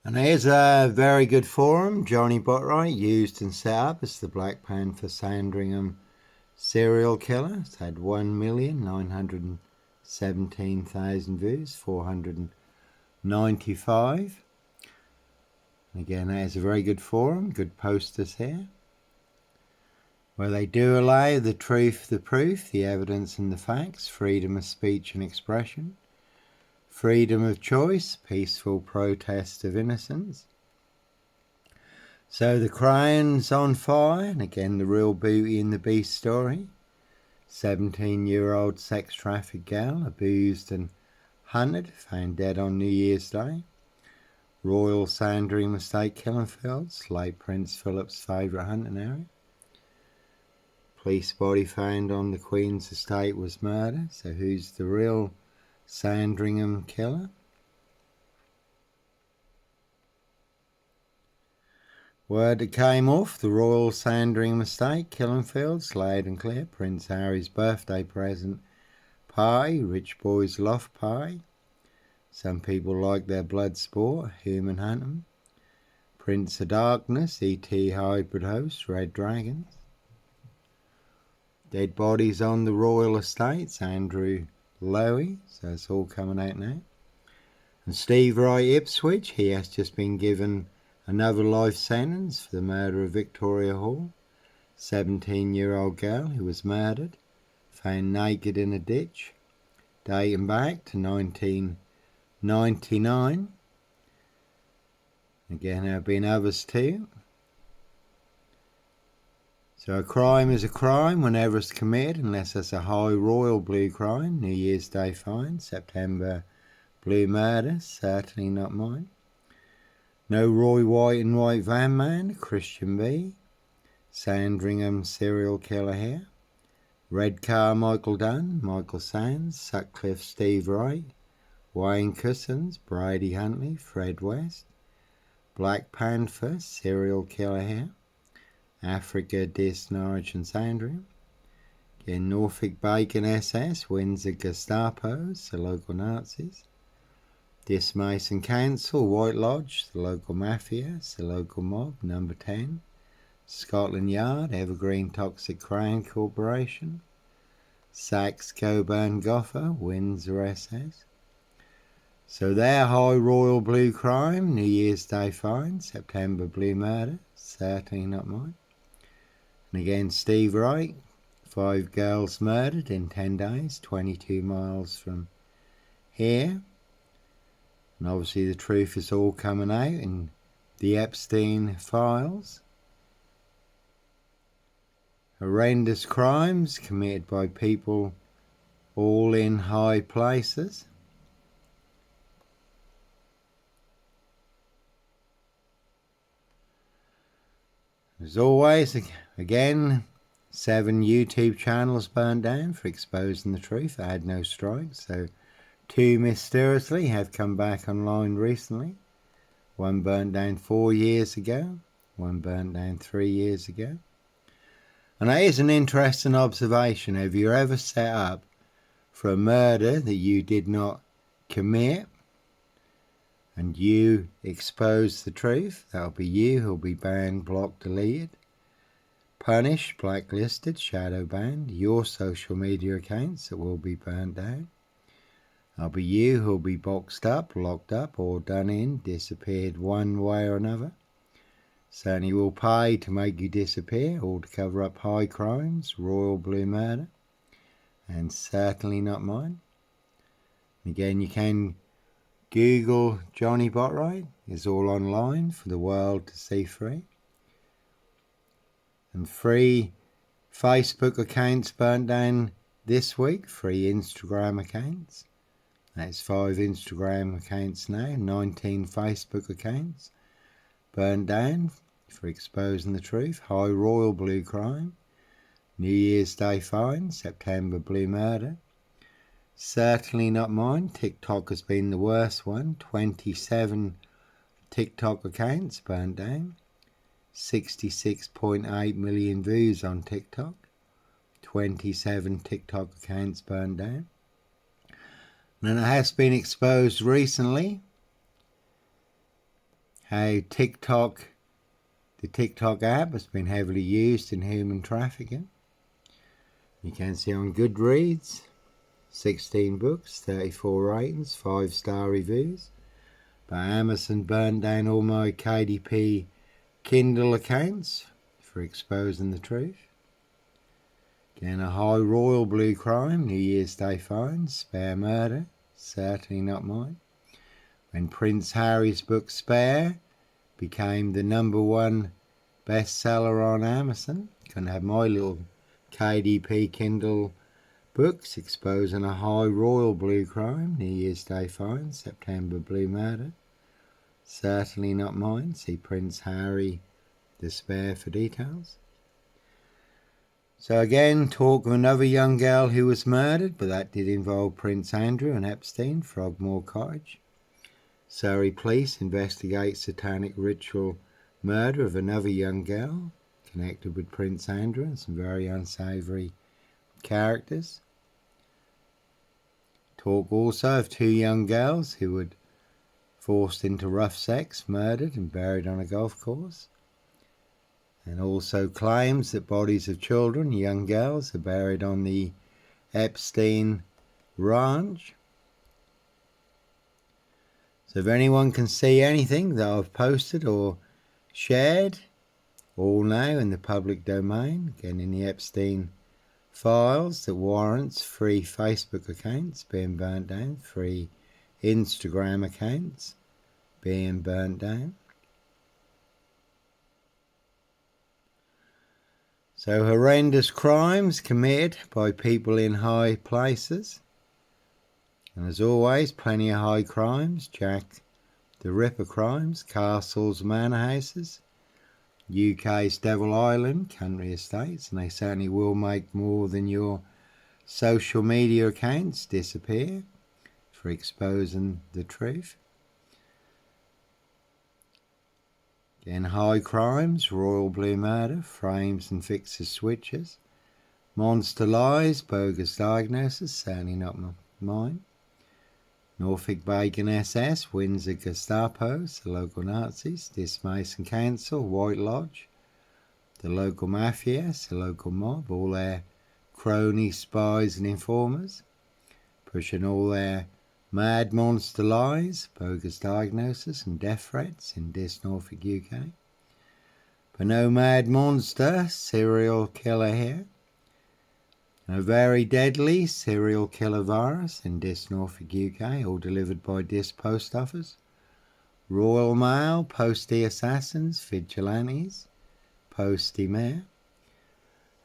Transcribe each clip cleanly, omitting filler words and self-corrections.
And here's a very good forum Johnny Botwright used and set up as the Black Panther Sandringham serial killer. It's had 1,917,000 views, 495. And again, there's a very good forum, good posters here, where they do allow the truth, the proof, the evidence and the facts, freedom of speech and expression, freedom of choice, peaceful protest of innocence. So the Crown's on fire, and again the real Beauty and the Beast story. 17-year-old sex trafficked gal, abused and hunted, found dead on New Year's Day. Royal Sandringham Estate killing fields, late Prince Philip's favourite hunting area. Police body found on the Queen's estate was murder, so who's the real Sandringham killer? Word that came off the Royal Sandringham Estate, killing fields, loud and clear. Prince Harry's birthday present pie, rich boys loft pie. Some people like their blood sport, human hunting. Prince of Darkness, E.T. hybrid host, red dragons. Dead bodies on the royal estates, Andrew Lowy, so it's all coming out now. And Steve Wright Ipswich, he has just been given another life sentence for the murder of Victoria Hall, 17-year-old girl who was murdered, found naked in a ditch, dating back to 1999. Again, there have been others too. So a crime is a crime whenever it's committed, unless it's a high royal blue crime. New Year's Day fine, September blue murder, certainly not mine. No Roy White and White Van Man, Christian B. Sandringham serial killer here. Red Car Michael Dunn, Michael Sands, Sutcliffe Steve Wright, Wayne Cousins, Brady Huntley, Fred West. Black Panther serial killer here. Africa, Dis, Norwich and Sandringham. Again, Norfolk Bacon SS, Windsor Gestapos, the local Nazis. Dis Mason Council, White Lodge, the local mafia, the local mob, number 10. Scotland Yard, Evergreen Toxic Crown Corporation. Sachs, Coburn, Goffer, Windsor SS. So there, high royal blue crime, New Year's Day fine, September blue murder, certainly not mine. And again, Steve Wright, 5 girls murdered in 10 days, 22 miles from here. And obviously the truth is all coming out in the Epstein files. Horrendous crimes committed by people all in high places. As always, again, 7 YouTube channels burned down for exposing the truth. I had no strikes, so 2 mysteriously have come back online recently. 1 burnt down 4 years ago, 1 burnt down 3 years ago. And that is an interesting observation. Have you ever set up for a murder that you did not commit, and you expose the truth? That'll be you who'll be banned, blocked, deleted, punished, blacklisted, shadow banned. Your social media accounts that will be burned down. That'll be you who'll be boxed up, locked up, or done in, disappeared one way or another. Certainly will pay to make you disappear, or to cover up high crimes, royal blue murder, and certainly not mine. Again, you can Google Johnny Botwright. It's all online for the world to see free. And free Facebook accounts burnt down this week, free Instagram accounts. That's 5 Instagram accounts now, 19 Facebook accounts burned down for exposing the truth. High royal blue crime, New Year's Day fine, September blue murder. Certainly not mine. TikTok has been the worst one. 27 TikTok accounts burned down. 66.8 million views on TikTok. 27 TikTok accounts burned down. And it has been exposed recently how the TikTok app has been heavily used in human trafficking. You can see on Goodreads, 16 books, 34 ratings, 5-star reviews. But Amazon burnt down all my KDP Kindle accounts for exposing the truth. Again, a high royal blue crime, New Year's Day fine, Spare murder, certainly not mine. When Prince Harry's book Spare became the #1 bestseller on Amazon, can have my little KDP Kindle books exposing a high royal blue crime, New Year's Day fine, September blue murder, certainly not mine. See Prince Harry, the Spare for details. So again, talk of another young girl who was murdered, but that did involve Prince Andrew and Epstein, Frogmore Cottage. Surrey police investigate satanic ritual murder of another young girl connected with Prince Andrew and some very unsavoury characters. Talk also of 2 young girls who were forced into rough sex, murdered and buried on a golf course. And also claims that bodies of children, young girls, are buried on the Epstein ranch. So if anyone can see anything that I've posted or shared, all now in the public domain, again in the Epstein files, that warrants 3 Facebook accounts being burnt down, 3 Instagram accounts being burnt down. So horrendous crimes committed by people in high places. And as always, plenty of high crimes, Jack the Ripper crimes, castles, manor houses, UK's Devil Island, country estates, and they certainly will make more than your social media accounts disappear for exposing the truth. Again, high crimes, royal blue murder, frames and fixes switches, monster lies, bogus diagnosis, certainly not mine. Norfolk Bacon SS, Windsor Gestapos, the local Nazis, Dismason Council, White Lodge, the local mafias, the local mob, all their cronies, spies and informers, pushing all their mad monster lies, bogus diagnosis and death threats in Dis Norfolk, UK. But no mad monster, serial killer here. A very deadly serial killer virus in Dis Norfolk, UK, all delivered by Dis Post Office. Royal Mail, postie assassins, vigilantes, postie mayor.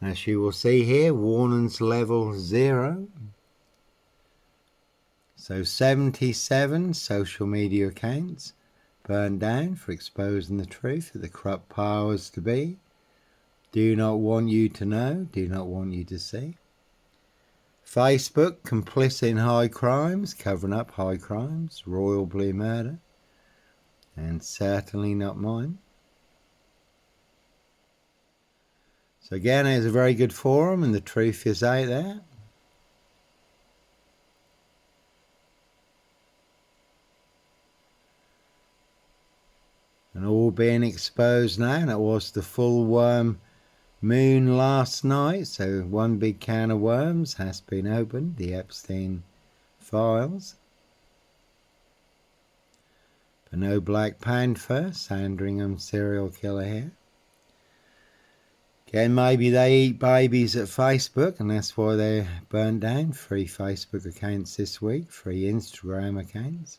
As you will see here, warnings level 0. So 77 social media accounts burned down for exposing the truth that the corrupt powers to be do not want you to know, do not want you to see. Facebook, complicit in high crimes, covering up high crimes, royal blue murder, and certainly not mine. So again, it's a very good forum and the truth is out there. And all being exposed now, and it was the full worm moon last night, so one big can of worms has been opened, the Epstein files. But no Black Panther, Sandringham serial killer here. Again, maybe they eat babies at Facebook and that's why they're burnt down. 3 Facebook accounts this week, 3 Instagram accounts.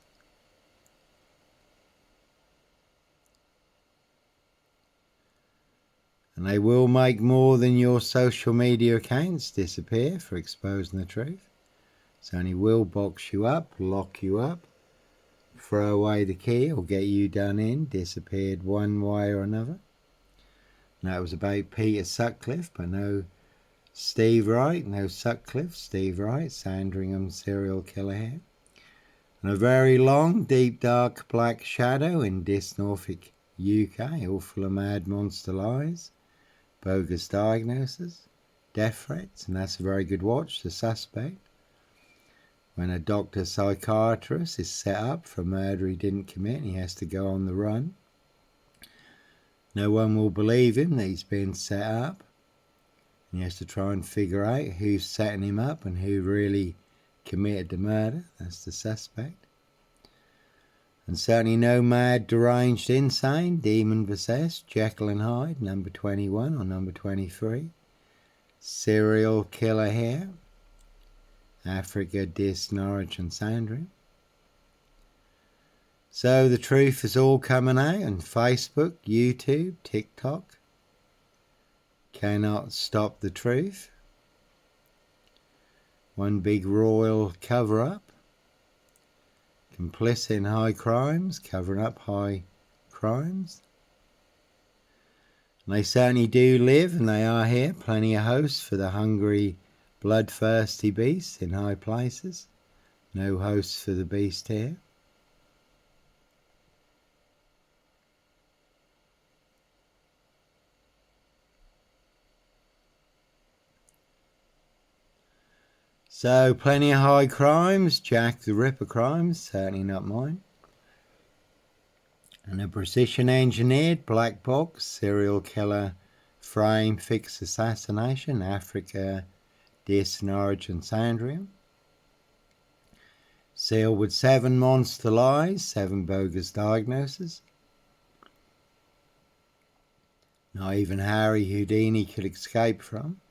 And they will make more than your social media accounts disappear for exposing the truth. So only will box you up, lock you up, throw away the key or get you done in, disappeared one way or another. And that was about Peter Sutcliffe, but no Steve Wright, no Sutcliffe, Steve Wright, Sandringham serial killer here. And a very long, deep, dark black shadow in Dis Norfolk, UK, all full of mad monster lies, bogus diagnosis, death threats, and that's a very good watch, The Suspect. When a doctor psychiatrist is set up for a murder he didn't commit and he has to go on the run. No one will believe him that he's been set up. And he has to try and figure out who's setting him up and who really committed the murder. That's the suspect. And certainly no mad, deranged, insane, demon-possessed, Jekyll and Hyde, number 21 or number 23. Serial killer here. Africa, Dis, Norwich and Sandringham. So the truth is all coming out on Facebook, YouTube, TikTok. Cannot stop the truth. One big royal cover-up. Complicit in high crimes, covering up high crimes. And they certainly do live, and they are here. Plenty of hosts for the hungry, bloodthirsty beast in high places. No hosts for the beast here. So plenty of high crimes, Jack the Ripper crimes, certainly not mine. And a precision engineered black box serial killer frame fixed assassination, Africa, Dis, Norwich and Sandringham. Sealed with 7 monster lies, 7 bogus diagnoses. Not even Harry Houdini could escape from.